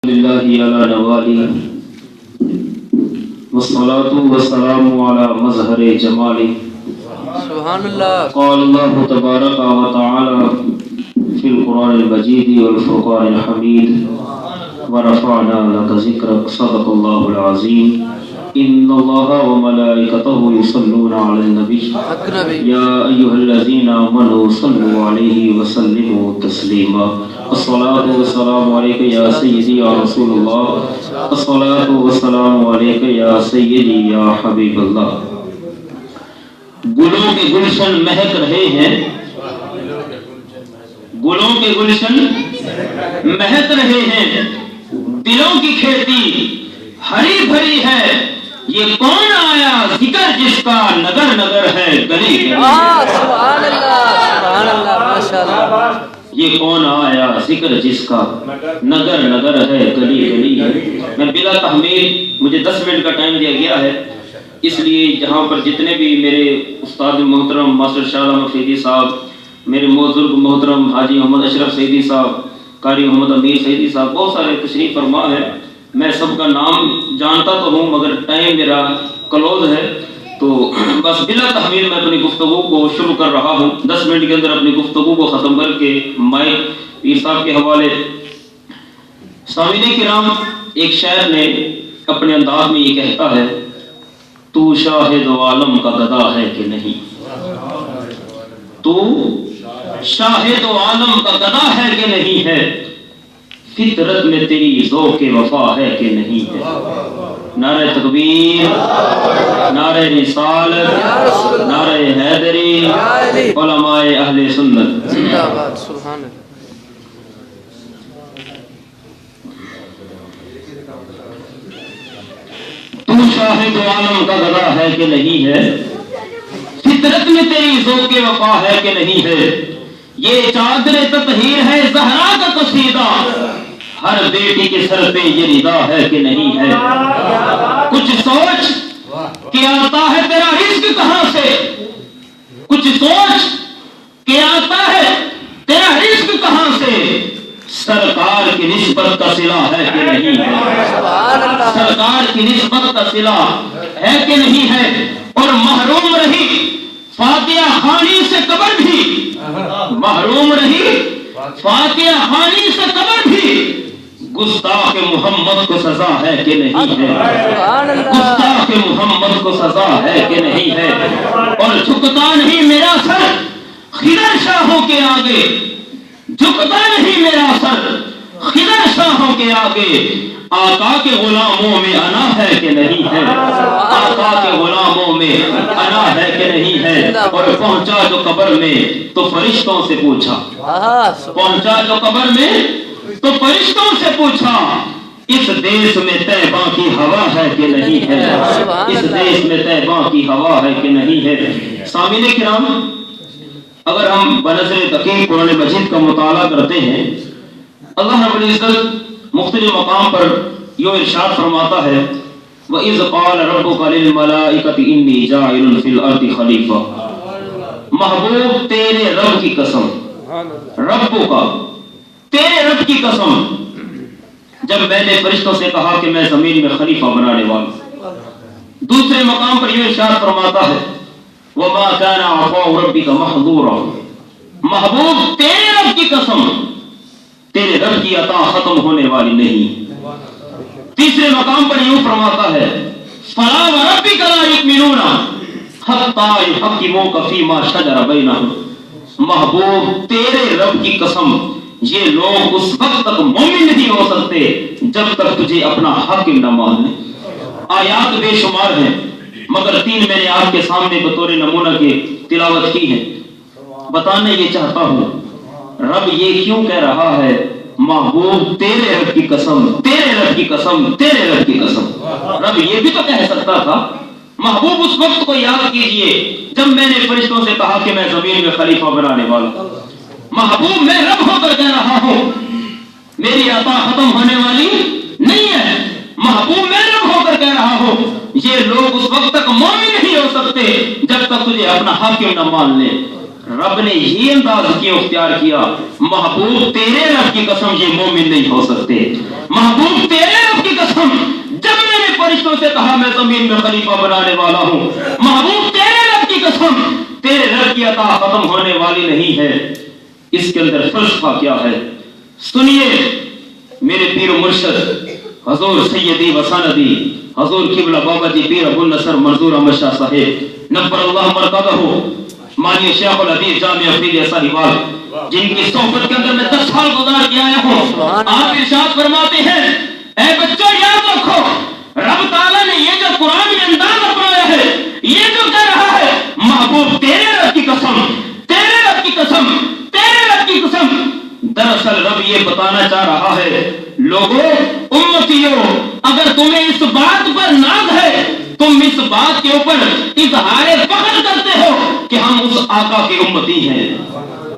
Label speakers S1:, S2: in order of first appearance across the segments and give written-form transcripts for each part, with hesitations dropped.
S1: لله على نواله والصلاة والسلام على مظهر جماله
S2: سبحان اللہ.
S1: قال الله تبارك وتعالى في القرآن المجيد والفرقان الحميد ورفعنا لك ذكرك صدق الله العظيم إن الله وملائكته يصلون على النبي يا أيها الذين آمنوا صلوا عليه وسلموا تسليما الصلاة والسلام عليك يا سيدي يا رسول الله الصلاة والسلام عليك يا سيدي يا حبيب الله. گلوں کے گلشن مہک رہے ہیں، گلوں کے گلشن مہک رہے ہیں، دلوں کی کھیتی ہری بھری ہے، یہ کون آیا ذکر جس کا نگر نگر ہے گلی کے.
S2: سبحان اللہ سبحان اللہ ماشاءاللہ.
S1: یہ کون آیا ذکر جس کا نگر نگر ہے گلی گلی ہے. میں بلا تحمیل، مجھے 10 منٹ کا ٹائم دیا گیا ہے، اس لیے جہاں پر جتنے بھی میرے استاد محترم ماسٹر شاہ عالم سیدی صاحب، میرے بزرگ محترم حاجی محمد اشرف سیدی صاحب، قاری محمد امیر سیدی صاحب، بہت سارے تشریف فرما ہے. میں سب کا نام جانتا تو ہوں مگر ٹائم میرا کلوز ہے، تو بس بلا تحمیل میں اپنی گفتگو کو شروع کر رہا ہوں. 10 منٹ کے اندر اپنی گفتگو کو ختم کر کے مائک پیر صاحب کے حوالے. سامعین کرام، ایک شاعر نے اپنے انداز میں یہ کہتا ہے، تو شاہد عالم کا گدا ہے کہ نہیں، تو شاہد عالم کا گدا ہے کہ نہیں ہے، فطرت میں تیری ذوق وفا ہے کہ نہیں ہے. نعرہ تکبیر، نعرہ رسالت، نعرہ حیدری، علماء اہل سنت
S2: زندہ باد. سبحان اللہ.
S1: تو شاہد عالم کا گدا ہے کہ نہیں ہے، فطرت میں تیری ذوق وفا ہے کہ نہیں ہے، یہ چادر تطہیر ہے زہرا کا قصیدہ، ہر بیٹی کے سر پہ یہ ندا ہے کہ نہیں ہے. کچھ سوچ کہ آتا ہے تیرا رزق کہاں سے، کچھ سوچ کہ آتا ہے تیرا رزق کہاں سے، سرکار کی نسبت کا صلہ ہے کہ نہیں ہے، سرکار کی نسبت کا صلہ ہے کہ نہیں ہے. اور محروم رہی فاتحہ خوانی سے قبر بھی، محروم رہی فاتحہ خوانی سے قبر بھی، گستاخ محمد کو سزا ہے کہ نہیں ہے، گستاخ محمد کو سزا ہے کہ نہیں ہے. اور جھکتا نہیں میرا سر خضر شاہوں کے آگے، جھکتا نہیں میرا سر خضر شاہوں کے آگے، آقا کے غلاموں میں انا ہے کہ نہیں ہے، آقا کے غلاموں میں انا ہے کہ نہیں ہے. اور پہنچا جو قبر میں تو فرشتوں سے پوچھا، پہنچا جو قبر میں تو فرشتوں سے پوچھا، اس دیس میں طیبہ کی ہوا ہے کہ نہیں ہے، اس دیس میں طیبہ کی ہوا ہے کہ نہیں ہے. سامعین کرام، اگر ہم بنظر دقیق قرآن مجید کا مطالعہ کرتے ہیں، اللہ رب العزت مختلف مقام پر یوں ارشاد فرماتا ہے، وَإِذْ قَالَ رَبُّكَ لِلْمَلَائِكَةِ إِنِّي جَاعِلٌ فِي الْأَرْضِ خَلِيفَةً. محبوب تیرے رب کی قسم، رب کا تیرے رب کی قسم، جب میں نے فرشتوں سے کہا کہ میں زمین میں خلیفہ بنانے والا. دوسرے مقام پر یہ ارشاد فرماتا ہے، وَمَا كَانَ عَطَاءُ رَبِّكَ مَحْظُورًا. محبوب تیرے رب کی قسم، تیرے رب کی عطا ختم ہونے والی نہیں. تیسرے مقام پر یوں فرماتا ہے، فَلَا وَرَبِّكَ لَا يُؤْمِنُونَ حَتَّى يُحَكِّمُوكَ فِي مَا شَجَرَ بَيْنَهُمْ. محبوب تیرے رب کی قسم، یہ لوگ اس وقت تک مومن نہیں ہو سکتے جب تک تجھے اپنا حاکم نہ مان لے. آیات بے شمار ہیں مگر 3 میں نے آپ کے سامنے بطور نمونہ کے تلاوت کی ہے. بتانا یہ چاہتا ہوں، رب یہ کیوں کہہ رہا ہے، محبوب تیرے رب کی قسم، تیرے رب کی قسم، تیرے رب کی قسم. رب یہ بھی تو کہہ سکتا تھا، محبوب اس وقت کو یاد کیجئے جب میں نے فرشتوں سے کہا کہ میں زمین میں خلیفہ بنانے والا. محبوب میں رب ہو کر کہہ رہا ہوں، میری عطا ختم ہونے والی نہیں ہے. محبوب میں رب ہو کر کہہ رہا ہوں، یہ لوگ اس وقت تک مومن نہیں ہو سکتے جب تک تجھے اپنا حاکم نہ مان لے. رب نے یہ انداز کیوں اختیار کیا؟ محبوب تیرے رب کی قسم یہ مومن نہیں ہو سکتے، محبوب زمین میں خلیفہ بنانے والا ہوں. محبوب تیرے رب کی قسم تیرے رب کی عطا ختم ہونے والی نہیں ہے. اس کے اندر فلسفہ کیا ہے سنیے. میرے پیر و مرشد حضور سیدی و سندی حضور قبلہ بابا جی پیر ابو النصر منظور احمد شاہ صاحب نبر اللہ مرکزہ مانی شیخ الحدیث جامعہ فیض ساہیوال جن کی صحبت کے اندر میں 10 سال گزار کے آیا ہوں. آپ ارشاد فرماتے ہیں اے بچوں یاد رکھو رب تعالیٰ نے یہ جو قرآن میں انداز اپنایا ہے یہ جو کہہ رہا ہے محبوب تیرے رب کی قسم تیرے رب کی قسم تیرے رب کی قسم. دراصل رب یہ بتانا چاہ رہا ہے لوگوں امتیوں اگر تمہیں اس بات پر ناز ہے تم اس بات کے اوپر اظہار فخر کرتے ہو کہ ہم اس آقا کے امتی ہیں.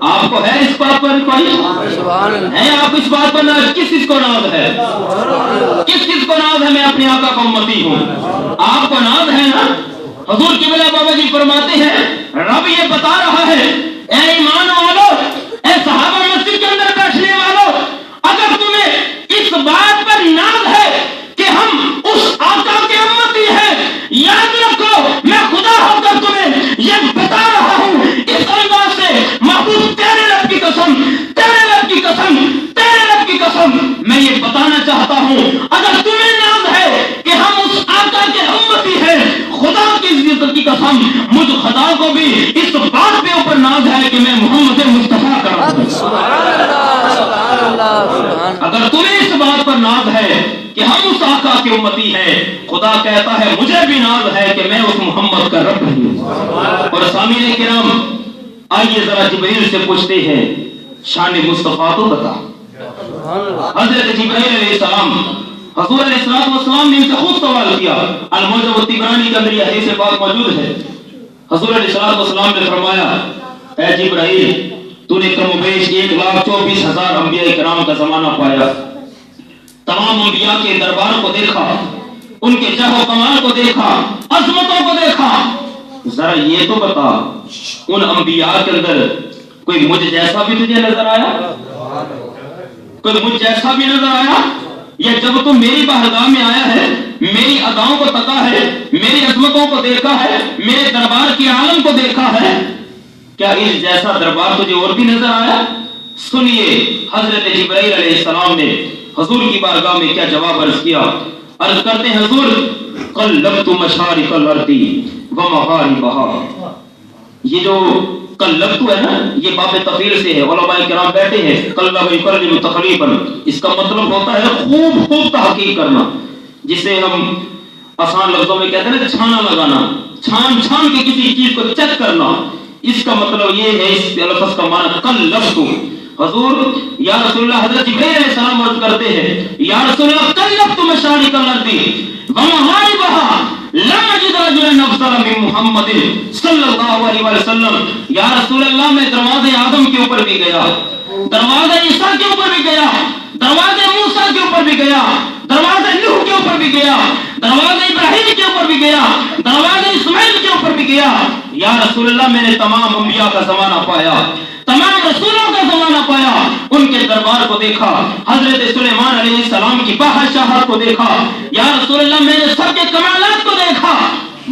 S1: آپ کو ہے اس بات پر کوئی ہے؟ آپ اس بات پر ناز کس کو ناز ہے؟ کس کو ناز ہے؟ میں اپنے آقا کا امتی ہوں. آپ کو ناز ہے نا. حضور قبلہ بابا جی فرماتے ہیں رب یہ بتا رہا ہے اے ایمان والو اے صحابہ مسجد کے اندر بیٹھنے والو اگر تمہیں اس بات پر ناز ہے کہ ہم اس آقا کے امتی ہیں یاد رکھو میں خدا ہو کر تمہیں یہ بتا رہا ہوں اس انداز سے محبوب تیرے رب کی قسم تیرے رب کی قسم تیرے رب کی قسم میں یہ بتانا چاہتا ہوں اگر تمہیں ناز ہے کہ ہم اس آقا کے امتی ہیں خدا کی عزت کی قسم مجھ خدا کو بھی اس بات پہ اوپر ناز ہے کہ میں محمد مصطفیٰ کا رب ہوں. اگر تمہیں اس بات پر ناز ہے کہ ہم اس آقا کے امتی ہیں خدا کہتا ہے مجھے بھی ناز ہے کہ میں اس محمد کا رب ہوں. اور سامعین کرام آئیے ذرا جبریل سے پوچھتے ہیں شان مصطفیٰ تو بتا. حضرت جبریل علیہ السلام حضور علیہ السلام نے ان سے خود سوال کیا. المعجم الطبرانی کے اندر یہ حدیث پاک موجود ہے. حضور علیہ السلام نے فرمایا اے جبرائیل تو نے کم و بیش 1,24,000 انبیاء کرام کا زمانہ پایا. تمام انبیاء کے دربار کو دیکھا ان کے جہ و کمال کو دیکھا عظمتوں کو دیکھا. ذرا یہ تو بتا ان انبیاء کے اندر کوئی مجھ جیسا بھی تجھے نظر آیا؟ کوئی مجھ جیسا بھی نظر آیا؟ یا جب تو میری بارگاہ میں آیا ہے میری اداؤں کو تکا ہے میری عظمتوں کو دیکھا ہے میرے دربار کے عالم کو دیکھا ہے کیا اس جیسا دربار تجھے اور بھی نظر آیا؟ سنیے حضرت جبرائیل علیہ السلام نے حضور کی بارگاہ میں کیا جواب عرض کیا. عرض کرتے ہیں حضور قلبت مشارق الارض ومغاربها. یہ جو قلبت ہے نا یہ باب تفعیل سے ہے. علماء کرام بیٹھے ہیں قلب یقلب تقلیبا اس کا مطلب ہوتا ہے خوب تحقیق کرنا جسے ہم آسان لفظوں میں کہتے ہیں نا چھانا لگانا چھان کے کسی چیز کو چیک کرنا. اس کا مطلب یہ ہے اس لفظ کا معنی قلبت. حضور یا رسول اللہ حضرت جبرائیل علیہ السلام عرض کرتے ہیں یا رسول اللہ قلبت مشارق الارض ومغاربها لم اجد رجلا افضل من محمد صلی اللہ علیہ وسلم. یا رسول اللہ میں دروازے آدم کے اوپر بھی گیا دروازے عیسیٰ کے اوپر بھی گیا دروازے موسیٰ کے اوپر بھی گیا دروازے نوح کے اوپر بھی گیا دروازے ابراہیم کے اوپر بھی گیا دروازے اسماعیل کے اوپر بھی گیا. یا رسول اللہ میں نے تمام انبیاء کا زمانہ پایا تمام رسولوں کا زمانہ پایا ان کے دربار کو دیکھا حضرت سلیمان علیہ السلام کی بادشاہت کو دیکھا. یا رسول اللہ میں نے سب کے کمالات کو دیکھا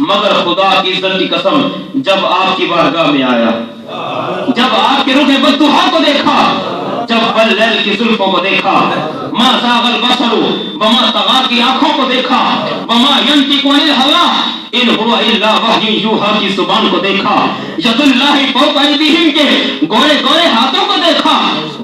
S1: مگر خدا کی عزت کی قسم جب آپ کی بارگاہ میں آیا جب آپ کے رخ بددعا کو دیکھا جب بلیل کی زلفوں کو دیکھا ما زاغ البصر وما طغى کی آنکھوں کو دیکھا وما ينطق عن الهوى ان هو الا وحی یوحی کی زبان کو دیکھا ید اللہ فوق ایدیہم کے گورے ہاتھوں کو دیکھا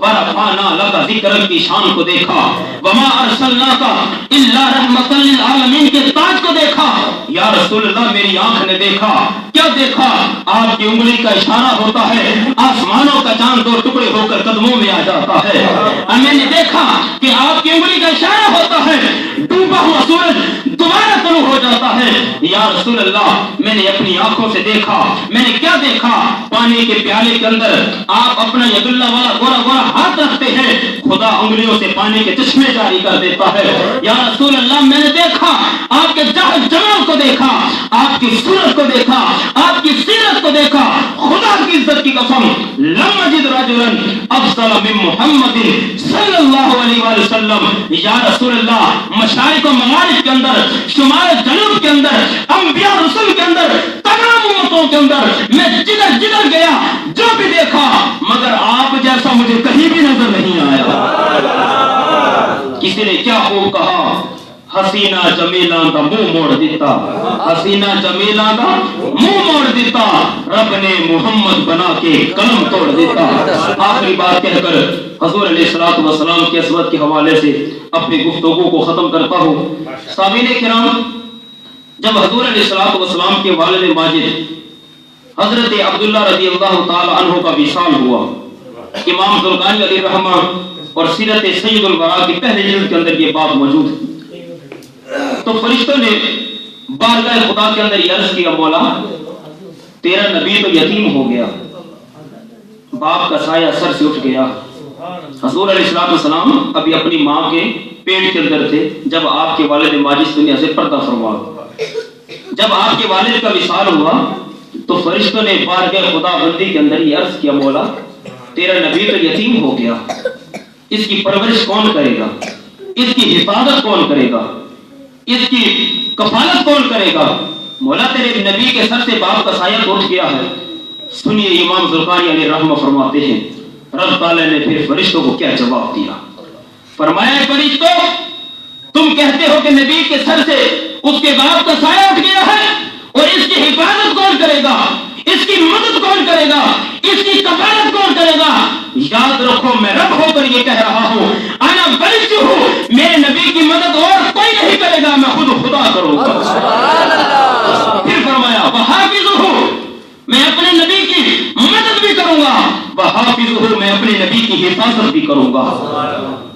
S1: ورفعنا لک ذکرک کی شان کو دیکھا وما ارسلناک الا رحمۃ للعالمین کے تاج کو دیکھا. یا رسول اللہ میری آنکھ نے دیکھا کیا دیکھا؟ آپ کی انگلی کا اشارہ ہوتا ہے آسمانوں کا چاند 2 ٹکڑے ہو کر قدموں میں آ جاتا ہے. اور میں نے دیکھا کہ آپ کی انگلی کا اشارہ ہوتا ہے ڈوبا ہوا سورج دوبارہ طلوع ہو جاتا ہے. یا رسول اللہ میں نے اپنی آنکھوں سے دیکھا میں نے کیا دیکھا؟ پانی کے پیالے کے اندر آپ اپنا ید اللہ والا گورا ہاتھ رکھتے ہیں خدا انگلیوں سے پانی کے چشمے جاری کر دیتا ہے. یا رسول اللہ میں نے دیکھا آپ کے جمال کو دیکھا آپ کی صورت کو دیکھا آپ کی سیرت کو دیکھا. خدا کی عزت کی قسم لم اجد رجلا افضل من محمد صلی اللہ علیہ وسلم. یا رسول اللہ مشارق و مغارب کے اندر شمال جنوب کے اندر انبیاء رسول کے اندر تمام امتوں کے اندر میں جدھر جدھر گیا جو بھی دیکھا مگر آپ جیسا مجھے کہیں بھی نظر نہیں آیا. کسی نے کیا خوب کہا, حسینہ جمیلہ دا منہ موڑ دیتا, حسینہ جمیلہ دا منہ موڑ دیتا, رب نے محمد بنا کے قلم توڑ دیتا. آخری بات کہہ کر حضور علیہ السلام کی عصمت کے حوالے سے اپنی گفتگو کو ختم کرتا ہوں. سامعین کرام, جب حضور علیہ السلام کے والد ماجد حضرت عبداللہ رضی اللہ تعالی عنہ کا وصال ہوا, امام زرقانی علیہ الرحمہ اور سیرت سید الورا کی پہلے جلد کے اندر یہ بات موجود ہے, تو فرشتوں نے بارگاہ خدا کے اندر یہ عرض کیا, مولا تیرا نبی تو یتیم ہو گیا, باپ کا سایہ سر سے اٹھ گیا. حضور علیہ السلام ابھی اپنی ماں کے پیٹ کے اندر تھے جب آپ کے والد ماجد دنیا سے پردہ فرما. جب آپ کے والد کا وصال ہوا تو فرشتوں نے بارگاہ خدا بندی کے اندر یہ عرض کیا, مولا تیرا نبی تو یتیم ہو گیا, اس کی پرورش کون کرے گا, اس کی حفاظت کون کرے گا, اس کی کفالت کون کرے گا. مولا تیرے نبی کے سر سے باپ کا سایہ اٹھ گیا ہے. سنیے امام زرقانی علیہ رحمہ فرماتے ہیں, رب تعالی نے پھر فرشتوں کو کیا جواب دیا. فرمایا, فرشتوں تم کہتے ہو کہ نبی کے سر سے اس کے باپ کا سایہ اٹھ گیا ہے, اور اس کی حفاظت کون کرے گا, اس کی مدد کون کرے گا, اس کی کفالت کون کرے گا. یاد رکھو میں رب ہو کر یہ کہہ رہا ہوں, انا بلج ہوں, میرے نبی کی مدد اور کوئی نہیں کرے گا, میں خود خدا کروں گا. پھر فرمایا, وحافظ ہوں, میں اپنے نبی کی مدد بھی کروں گا, وحافظ ہوں, میں اپنے نبی کی حفاظت بھی کروں گا,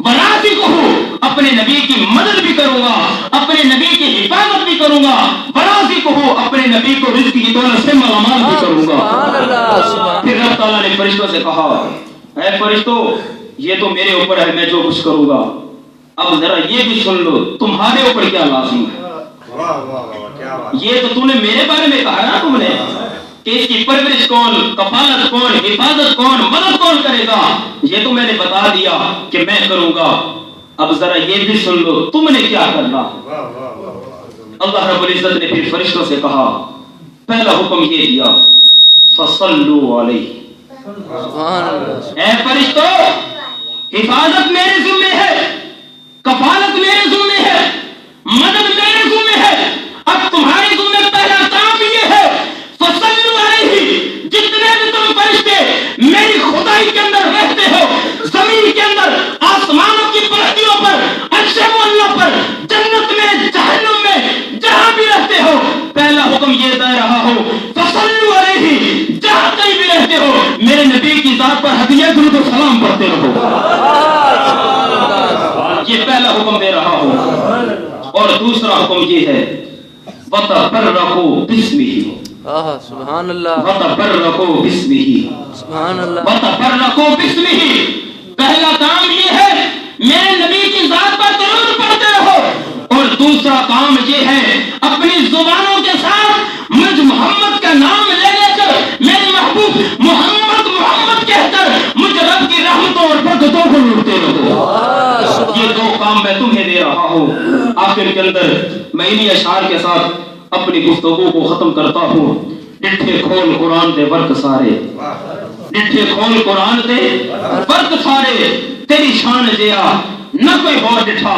S1: ورازق ہوں, اپنے نبی کی مدد بھی کروں گا, اپنے نبی کی حفاظت بھی کروں گا, ورازق ہوں, اپنے نبی کو رزق کی دولت سے مالامال بھی کروں گا. پھر رب تعالیٰ نے فرشتوں سے کہا, اے فرشتوں یہ تو میرے اوپر ہے, میں جو کچھ کروں گا, اب ذرا یہ بھی سن لو تمہارے اوپر کیا لازم ہے. یہ تو نے میرے بارے میں کہا نا تم نے کہ اس کی پرورش کون, کفالت کون, حفاظت کون, مدد کون کرے گا, یہ تو میں نے بتا دیا کہ میں کروں گا. اب ذرا یہ بھی سن لو تم نے کیا کرنا. اللہ رب العزت نے پھر فرشتوں سے کہا, پہلا حکم یہ دیا, فصلوا علیہ. اے فرشتوں حفاظت میرے ذمہ ہے, کفالت میرے ذمہ ہے, مدد میرے ذمہ ہے. اب تمہارے ذمہ پہلا کام یہ ہے, فصلوا علیہ, جتنے بھی تم فرشتے میری خدائی کے اندر رہتے ہو, زمین کے اندر, آسمانوں کی پہاڑیوں پر, عرش معلیٰ پر, جنت میں, جہنم میں, جہاں بھی رہتے ہو, پہلا حکم یہ دے رہا ہو, فصلوا علیہ, جہاں کہیں بھی رہتے ہو میرے نبی کی ذات پر ہدیہ درود و سلام پڑھتے رہو. یہ پہلا حکم دے رہا ہوں. اور دوسرا حکم یہ ہے, وتبرکوا بسمہ.
S2: سبحان اللہ,
S1: وتبرکوا بسمہ,
S2: سبحان اللہ,
S1: وتبرکوا بسمہ. پہلا کام یہ ہے میرے نبی کی ذات پر درود پڑھتے رہو, اور دوسرا کام یہ ہے اپنی زبانوں کے ساتھ مجھ محمد کا نام لے لے کر, میرے محبوب محمد محمد کہہ کر مجھ رب کی رحمتوں اور برکتوں کو لوٹتے رہو. یہ دو کام میں تمہیں دے رہا ہوں. آخر کے اندر میں انہی اشعار کے ساتھ اپنی گفتگو کو ختم کرتا ہوں. ڈٹھے کھول قرآن دے ورک سارے, ڈٹھے کھول قرآن دے ورک سارے, تیری شان جیا نہ کوئی ہو ڈٹھا,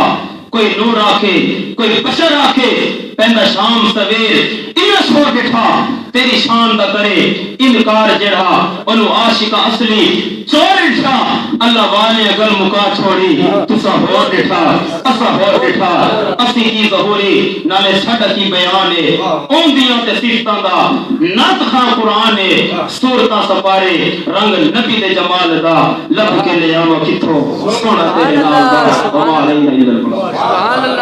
S1: کوئی نور آکھے کوئی بشر آکھے, پہندا شام سویر انس ہو ڈٹھا, تیری شان دا کرے انکار جڑا, انو عاشق اصلی چور ڈٹھا. اللہ والے اگر مکا چھوڑی تسا ہو ڈٹھا, اسا ہو ڈٹھا, اسی کی ظہوری نالے سڈ کی بیان ہے, اوندیاں تے صفتاں دا نت خاں قرآن ہے, صورتاں سپارے رنگ نبی دے جمال دا, لب کے لے آواں کتھوں سونا تیرے نام دا, وما علینا الا البلاغ.